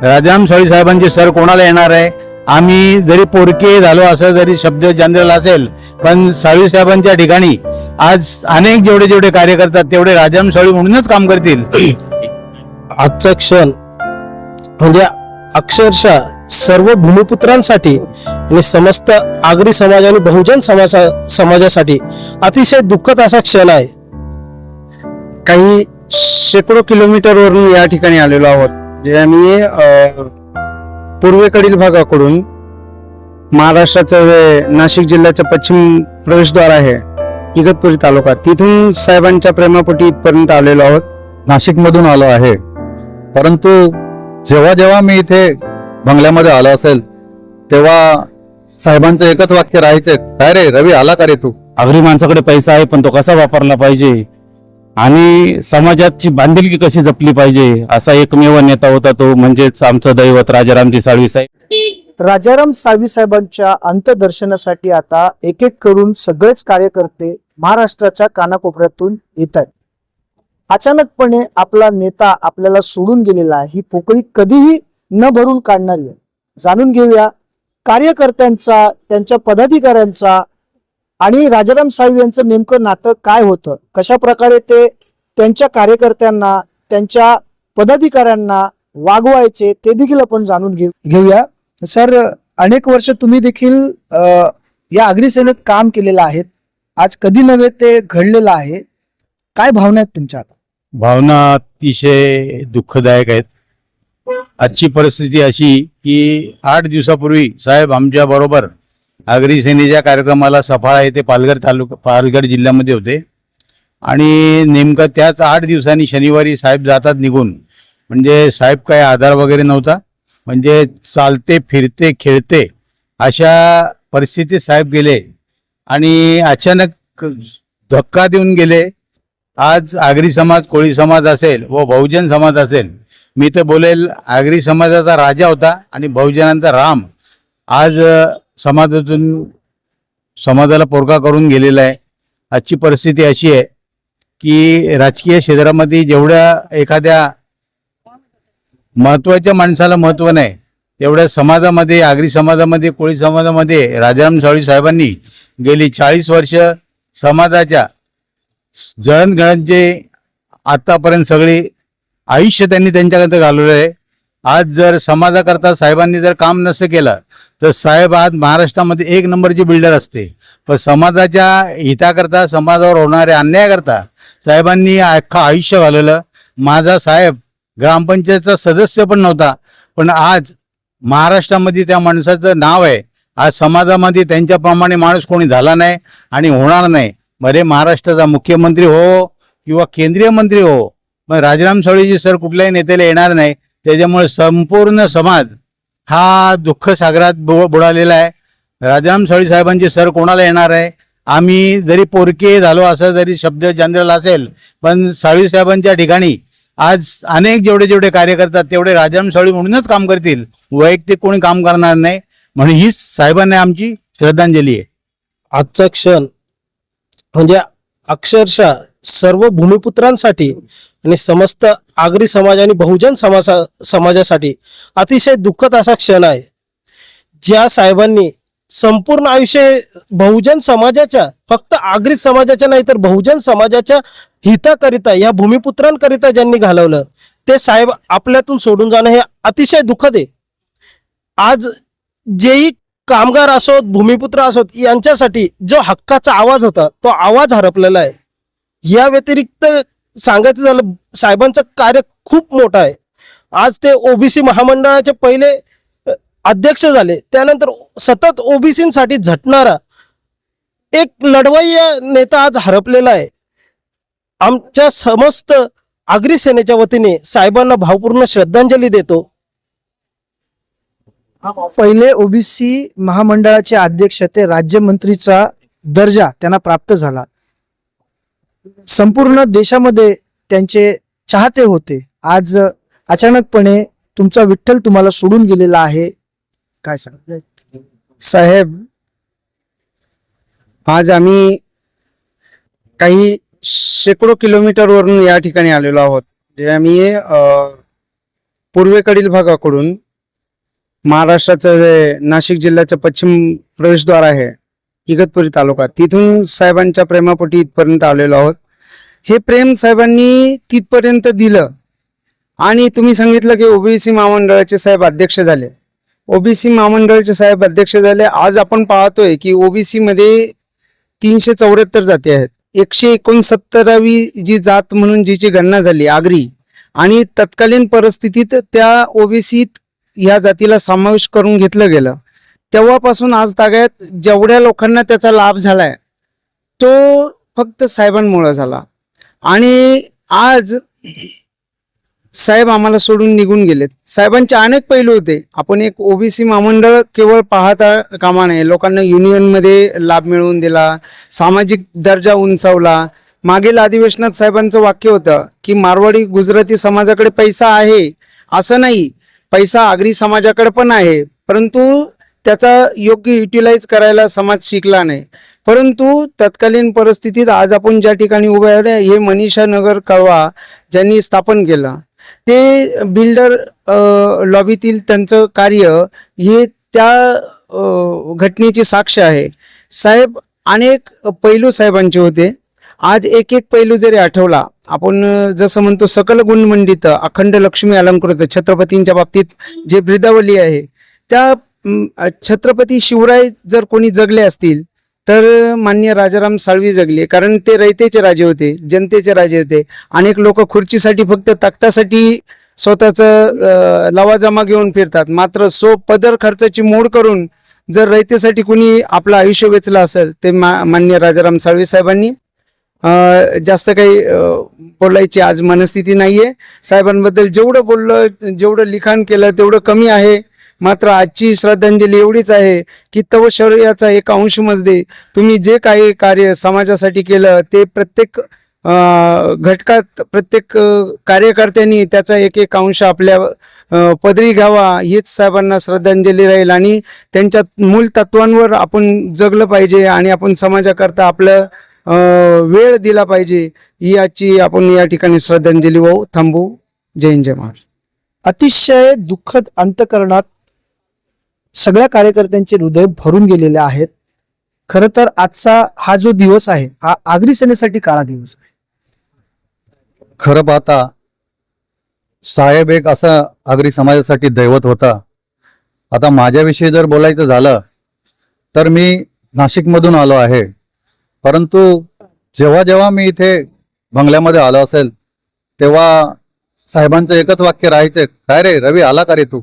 राजाराम साळवी साहेबांचे सर कोणाला येणार आहे? आम्ही जरी पोरके झालो असं जरी शब्द जनरल असेल, पण साळवी साहेबांच्या ठिकाणी आज अनेक जेवढे जेवढे कार्य करतात तेवढे राजाराम साळवी म्हणूनच काम करतील. आजचा क्षण म्हणजे अक्षरशः सर्व भूमिपुत्रांसाठी आणि समस्त आगरी समाज आणि बहुजन समाजासाठी अतिशय दुःखद असा क्षण आहे. काही शेकडो किलोमीटरवरून या ठिकाणी आलेलो आहोत. जे आम्ही पूर्वेकडील भागाकडून महाराष्ट्राचं नाशिक जिल्ह्याचं पश्चिम प्रवेशद्वार आहे इगतपुरी तालुका, तिथून साहेबांच्या प्रेमापोटी इथपर्यंत आलेलो आहोत. नाशिक मधून आलो आहे, परंतु जेव्हा जेव्हा मी इथे बंगल्यामध्ये आलो असेल तेव्हा साहेबांचं एकच वाक्य राहायचं, काय रे रवी आला का रे तू? आगरी माणसाकडे पैसा आहे पण तो कसा वापरला पाहिजे आणि समाजाची बांधिलकी कशी जपली पाहिजे असा एकमेव नेता होता तो म्हणजेच आमचं दैवत राजारामजी साळवी साहेब. राजाराम साळवी साहेबांच्या अंत्यदर्शनासाठी आता एक एक करून सगळेच कार्यकर्ते महाराष्ट्राच्या कानाकोपऱ्यातून येत आहेत. अचानकपणे आपला नेता आपल्याला सोडून गेलेला आहे, ही पोकळी कधीही न भरून काढणारी आहे. जाणून घेऊया कार्यकर्त्यांचा, त्यांच्या पदाधिकाऱ्यांचा आणि राजाराम साळवी यांचं नेमकं नातं काय होतं, कशा प्रकारे ते त्यांच्या कार्यकर्त्यांना, त्यांच्या पदाधिकाऱ्यांना वागवायचे ते देखील आपण जाणून घेऊया. सर, अनेक वर्ष तुम्ही देखील या आगरी सेनेत काम केलेलं आहे, आज कधी नव्हे ते घडलेलं आहे. काय भावना आहेत तुमच्या आता? भावना अतिशय दुःखदायक आहेत. आजची परिस्थिती अशी की 8 दिवसापूर्वी साहेब आमच्या बरोबर आगरी सेनेच्या कार्यक्रमाला सफाळा येथे पालघर जिल्ह्यामध्ये होते आणि नेमकं त्याच 8 दिवसांनी शनिवारी साहेब जातात निघून. म्हणजे साहेब काय आधार वगैरे नव्हता, म्हणजे चालते फिरते खेळते अशा परिस्थितीत साहेब गेले आणि अचानक धक्का देऊन गेले. आज आगरी समाज, कोळी समाज असेल व बहुजन समाज असेल, मी तर बोलेल आगरी समाजाचा राजा होता आणि बहुजनांचा राम आज समाजाला पोरका करून गेलेला आहे. आजची परिस्थिती अशी आहे की राजकीय क्षेत्रामध्ये जेवढ्या एखाद्या महत्वाच्या माणसाला महत्व नाही तेवढ्या समाजामध्ये, आगरी समाजामध्ये, कोळी समाजामध्ये राजाराम साळवी साहेबांनी गेली 40 वर्ष समाजाच्या जळणघळणचे आतापर्यंत सगळे आयुष्य त्यांनी त्यांच्याकडे घालवलं आहे. आज जर समाजाकरता साहेबांनी जर काम नसतं केलं तर साहेब आज महाराष्ट्रामध्ये 1 नंबरचे बिल्डर असते, पण समाजाच्या हिताकरता, समाजावर होणाऱ्या अन्यायाकरता साहेबांनी अख्खं आयुष्य घालवलं. माझा साहेब ग्रामपंचायतचा सदस्य पण नव्हता, पण आज महाराष्ट्रामध्ये त्या माणसाचं नाव आहे. आज समाजामध्ये त्यांच्याप्रमाणे माणूस कोणी झाला नाही आणि होणार नाही. बरे महाराष्ट्राचा मुख्यमंत्री हो किंवा केंद्रीय मंत्री हो, पण राजाराम साळवीजी सर कुठल्याही नेत्याला येणार नाही. त्याच्यामुळे संपूर्ण समाज हा दुःख सागरात बुडालेला आहे. राजाराम साळवी साहेबांचे सर कोणाला येणार आहे? आम्ही जरी पोरके झालो असं जरी शब्द जनरल असेल, पण साळवी साहेबांच्या ठिकाणी आज अनेक जेवढे जेवढे कार्य करतात तेवढे राजाराम साळवी म्हणूनच काम करतील, वैयक्तिक कोणी काम करणार नाही. म्हणून हीच साहेबांना आमची श्रद्धांजली आहे. आजचा क्षण म्हणजे अक्षरशः सर्व भूमिपुत्रांसाठी आणि समस्त आगरी समाज आणि बहुजन समाजासाठी अतिशय दुःखद असा क्षण आहे. ज्या साहेबांनी संपूर्ण आयुष्य बहुजन समाजाच्या, फक्त आगरी समाजाच्या नाही तर बहुजन समाजाच्या हिताकरिता, या भूमिपुत्रांकरिता ज्यांनी घालवलं, ते साहेब आपल्यातून सोडून जाणं हे अतिशय दुःखद आहे. आज जेही कामगार असोत, भूमिपुत्र असोत, यांच्यासाठी जो हक्काचा आवाज होता तो आवाज हरपलेला आहे. या व्यतिरिक्त सांगायचं झालं, साहेबांचं कार्य खूप मोठं आहे. आज ते ओबीसी महामंडळाचे पहिले अध्यक्ष झाले, त्यानंतर सतत ओबीसींसाठी झटणारा एक लढवय्या नेता आज हरपलेला आहे. आमच्या समस्त आगरी सेनेच्या वतीने साहेबांना भावपूर्ण श्रद्धांजली देतो. पहिले ओबीसी महामंडळाचे अध्यक्ष ते राज्यमंत्रीचा दर्जा त्यांना प्राप्त झाला. संपूर्ण देशामध्ये त्यांचे चाहते होते. आज अचानकपणे तुमचा विठ्ठल तुम्हाला सोडून गेलेला आहे, काय सांग? साहेब, आज आम्ही काही शेकडो किलोमीटरवरून या ठिकाणी आलेलो आहोत. जे आम्ही पूर्वेकडील भागाकडून महाराष्ट्राचं जे नाशिक जिल्ह्याचं पश्चिम प्रवेशद्वार आहे इगतपुरी तालुका, तिथून साहेबांच्या प्रेमापोटी इथपर्यंत आलेलो आहोत. हे प्रेम साहेबांनी तिथपर्यंत दिलं. आणि तुम्ही सांगितलं की ओबीसी महामंडळाचे साहेब अध्यक्ष झाले. ओबीसी महामंडळाचे साहेब अध्यक्ष झाले. आज आपण पाहतोय की ओबीसी मध्ये 374 जाती आहेत. 169वी जी जात म्हणून जिची गणना झाली आगरी, आणि तत्कालीन परिस्थितीत त्या ओबीसीत या जातीला समावेश करून घेतलं गेलं. तेव्हापासून आज तागायत जेवढ्या लोकांना त्याचा लाभ झालाय तो फक्त साहेबांमुळे झाला. आणि आज साहेब आम्हाला सोडून निघून गेलेत. साहेबांचे अनेक पैलू होते. आपण एक ओबीसी महामंडळ केवळ पाहता कामा नये. लोकांना युनियनमध्ये लाभ मिळवून दिला, सामाजिक दर्जा उंचावला. मागील अधिवेशनात साहेबांचं वाक्य होतं की मारवाडी गुजराती समाजाकडे पैसा आहे असं नाही, पैसा आगरी समाजाकडे पण आहे, परंतु त्याचा योग्य युटिलाइज करायला समाज शिकला नाही. परंतु तत्कालीन परिस्थितीत आज आपण ज्या ठिकाणी उभे आहे हे मनीषा नगर कळवा ज्यांनी स्थापन केलं, ते बिल्डर लॉबीतील त्यांचं कार्य हे त्या घटनेची साक्ष आहे. साहेब अनेक पैलू साहेबांचे होते. आज एक एक पैलू जरी आठवला, आपण जसं म्हणतो सकल गुणमंडित अखंड लक्ष्मी अलंकृत छत्रपतींच्या बाबतीत जे ब्रिदावली आहे, त्या छत्रपती शिवराय जर कोणी जगले असतील तर माननीय राजाराम साळवी जगले. कारण ते रयतेचे राजे होते, जनतेचे राजे होते. अनेक लोक खुर्चीसाठी फक्त तख्तासाठी स्वतःचं लवाजमा घेऊन फिरतात, मात्र पदर खर्चाची मोड करून जर रयतेसाठी कोणी आपलं आयुष्य वेचलं असेल ते माननीय राजाराम साळवी साहेबांनी. जास्त काही बोलायची आज मनस्थिती नाहीये. साहेबांबद्दल जेवढं बोललं, जेवढं लिखाण केलं तेवढं कमी आहे. मात्र आजची श्रद्धांजली एवढीच आहे की तव शौर्याचा एक अंश मजदे, तुम्ही जे काही कार्य समाजासाठी केलं ते प्रत्येक घटकात प्रत्येक कार्यकर्त्यांनी त्याचा एक एक अंश आपल्या पदरी घ्यावा, हीच साहेबांना श्रद्धांजली राहील. आणि त्यांच्या मूल तत्वांवर आपण जगलं पाहिजे आणि आपण समाजाकरता आपलं वेळ दिला पाहिजे. ही आजची आपण या ठिकाणी श्रद्धांजली वाहू. थांबू. जय हिंद, जय महाराष्ट्र. अतिशय दुःखद अंतकरणात सगळ्या कार्यकर्त्यांचे हृदय भरून गेलेले आहेत. खरं तर आजचा हा जो दिवस आहे हा आगरी सेनेसाठी काळा दिवस आहे. खरं पाहता साहेब एक असा आगरी समाजासाठी दैवत होता. आता माझ्याविषयी जर बोलायचं झालं तर मी नाशिकमधून आलो आहे, परंतु जेव्हा जेव्हा मी इथे बंगल्यामध्ये आलो असेल तेव्हा साहेबांचं एकच वाक्य राहायचं, काय रे रवी आला का रे, तू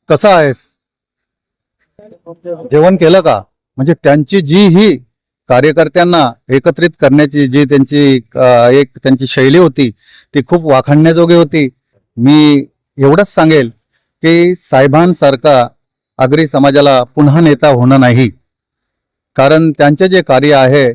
कसा आहेस, जेवण केलं का. म्हणजे त्यांची जी ही कार्यकर्त्यांना एकत्रित करण्याची जी त्यांची शैली होती ती खूप वाखाणण्याजोगी होती. मी एवढंच सांगेल की साहेबांसारखा आगरी समाजाला पुन्हा नेता होणं नाही. कारण त्यांचे जे कार्य आहे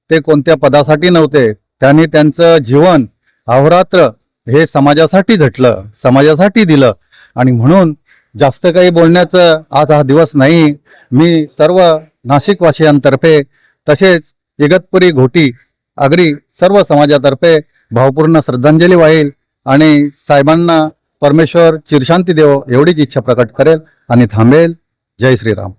ते कोणत्या पदासाठी नव्हते. त्यांनी त्यांचं जीवन अहोरात्र हे समाजासाठी झटलं, समाजासाठी दिलं. आणि म्हणून जास्त काही बोलण्याचं आज हा दिवस नाही. मी सर्व नाशिकवासियांतर्फे तसेच इगतपुरी घोटी आगरी सर्व समाजातर्फे भावपूर्ण श्रद्धांजली वाहील आणि साहेबांना परमेश्वर चिरशांती देव एवढीच इच्छा प्रकट करेल आणि थांबेल. जय श्रीराम.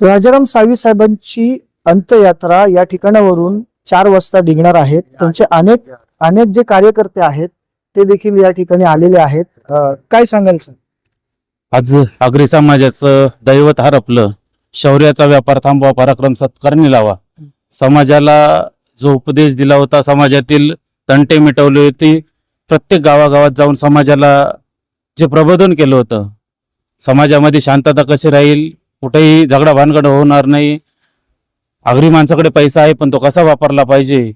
राजाराम साळवी साहेबांची अंत्ययात्रा या ठिकाणावरून 4 वाजता निघणार आहेत. त्यांचे अनेक जे कार्यकर्ते आहेत ते देखील या ठिकाणी आलेले आहेत. काय सांगाल सर? आज आगरी समाजाचं दैवत हरपलं. शौर्याचा व्यापार थांबवा, पराक्रम सत्कारणी लावा. समाजाला जो उपदेश दिला होता, समाजातील तंटे मिटवले होते, प्रत्येक गावागावात जाऊन समाजाला जे प्रबोधन केलं होतं, समाजामध्ये शांतता कशी राहील, कुठेही झगडा भानगड होणार नाही, आगरी माणसाकडे पैसा आहे पण तो कसा वापरला पाहिजे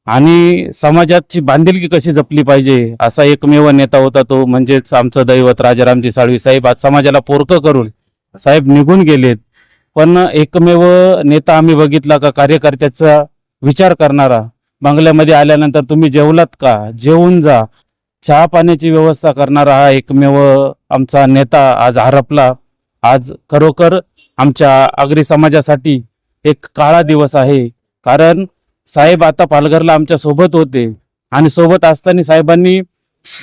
आणि समाजाची बांधिलकी कशी जपली पाहिजे, असा एकमेव नेता होता तो म्हणजेच आमचं दैवत राजारामजी साळवी साहेब. आज समाजाला पोरकं करून साहेब निघून गेलेत, पण एकमेव नेता आम्ही बघितला का कार्यकर्त्याचा विचार करणारा. बंगल्यामध्ये आल्यानंतर तुम्ही जेवलात का, जेवून जा, चहा पाण्याची व्यवस्था करणारा हा एकमेव आमचा नेता आज हरपला. आज खरोखर आमच्या आगरी समाजासाठी एक काळा दिवस आहे. कारण साहेब आता पालघरला आमच्या सोबत होते आणि सोबत असताना साहेबांनी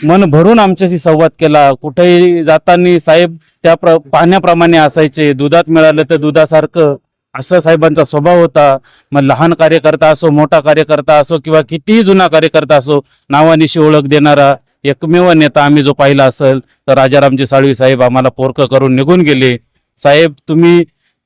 मन भरून आमच्याशी संवाद केला. कुठेही जाताना साहेब त्या पाण्याप्रमाणे असायचे. दुधात मिळालं तर दुधासारखं असा साहेबांचा स्वभाव होता. मग लहान कार्यकर्ता असो, मोठा कार्यकर्ता असो किंवा कितीही जुना कार्यकर्ता असो, नावानिशी ओळख देणारा एकमेव नेता आम्ही जो पाहिला असेल तर राजारामजी साळवी साहेब आम्हाला पोरकं करून निघून गेले. साहेब,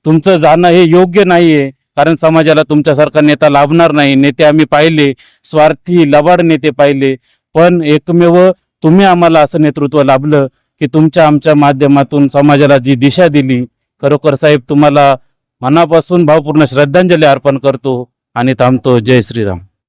तुमचं जाणं हे योग्य नाहीये, कारण समाजाला तुमच्यासारखा नेता लाभणार नाही. नेते आम्ही पाहिले, स्वार्थी लबाड नेते पाहिले, पण एकमेव तुम्ही आम्हाला असं नेतृत्व लाभलं की तुमच्या आमच्या माध्यमातून समाजाला जी दिशा दिली. खरोखर साहेब, तुम्हाला मनापासून भावपूर्ण श्रद्धांजली अर्पण करतो आणि थांबतो. जय श्रीराम.